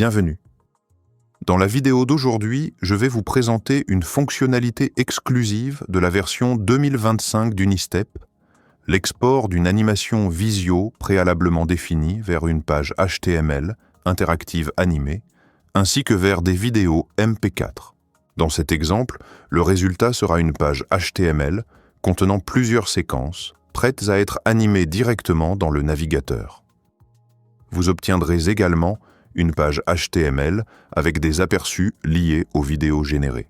Bienvenue. Dans la vidéo d'aujourd'hui, je vais vous présenter une fonctionnalité exclusive de la version 2025 d'Unistep, l'export d'une animation Visio préalablement définie vers une page HTML interactive animée, ainsi que vers des vidéos MP4. Dans cet exemple, le résultat sera une page HTML contenant plusieurs séquences, prêtes à être animées directement dans le navigateur. Vous obtiendrez également une page HTML avec des aperçus liés aux vidéos générées.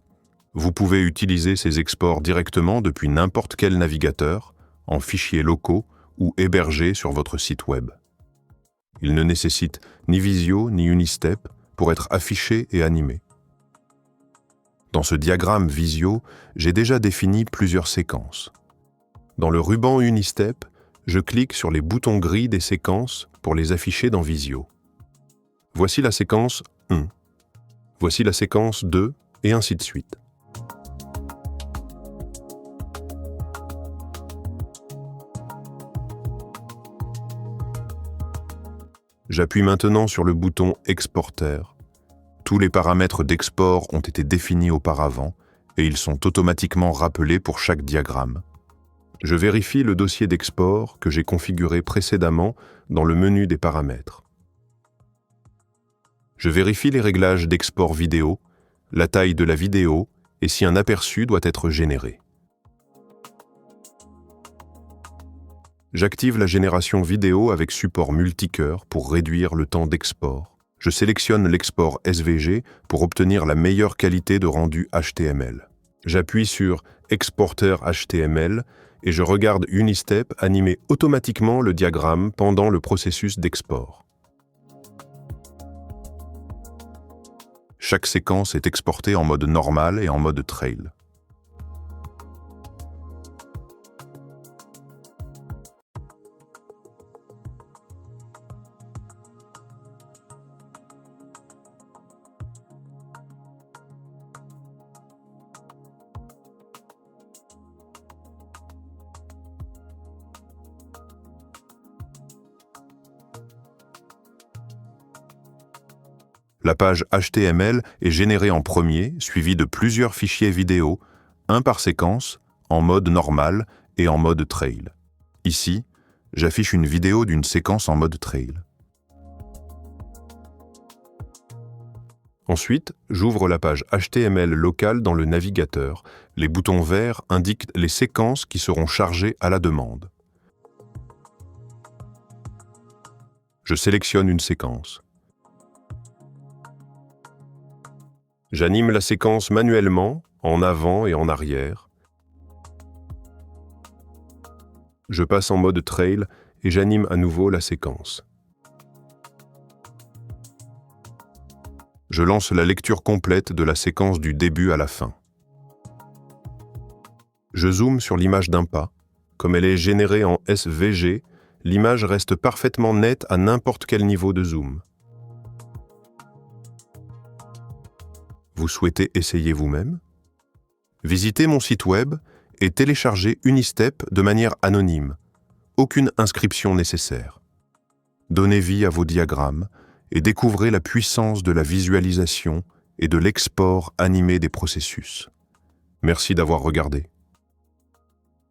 Vous pouvez utiliser ces exports directement depuis n'importe quel navigateur, en fichiers locaux ou hébergés sur votre site web. Ils ne nécessitent ni Visio ni Unistep pour être affichés et animés. Dans ce diagramme Visio, j'ai déjà défini plusieurs séquences. Dans le ruban Unistep, je clique sur les boutons gris des séquences pour les afficher dans Visio. Voici la séquence 1. Voici la séquence 2, et ainsi de suite. J'appuie maintenant sur le bouton Exporter. Tous les paramètres d'export ont été définis auparavant et ils sont automatiquement rappelés pour chaque diagramme. Je vérifie le dossier d'export que j'ai configuré précédemment dans le menu des paramètres. Je vérifie les réglages d'export vidéo, la taille de la vidéo et si un aperçu doit être généré. J'active la génération vidéo avec support multicœur pour réduire le temps d'export. Je sélectionne l'export SVG pour obtenir la meilleure qualité de rendu HTML. J'appuie sur Exporter HTML et je regarde Unistep animer automatiquement le diagramme pendant le processus d'export. Chaque séquence est exportée en mode normal et en mode trail. La page HTML est générée en premier, suivie de plusieurs fichiers vidéo, un par séquence, en mode normal et en mode trail. Ici, j'affiche une vidéo d'une séquence en mode trail. Ensuite, j'ouvre la page HTML locale dans le navigateur. Les boutons verts indiquent les séquences qui seront chargées à la demande. Je sélectionne une séquence. J'anime la séquence manuellement, en avant et en arrière. Je passe en mode trail et j'anime à nouveau la séquence. Je lance la lecture complète de la séquence du début à la fin. Je zoome sur l'image d'un pas. Comme elle est générée en SVG, l'image reste parfaitement nette à n'importe quel niveau de zoom. Vous souhaitez essayer vous-même? Visitez mon site web et téléchargez Unistep de manière anonyme. Aucune inscription nécessaire. Donnez vie à vos diagrammes et découvrez la puissance de la visualisation et de l'export animé des processus. Merci d'avoir regardé.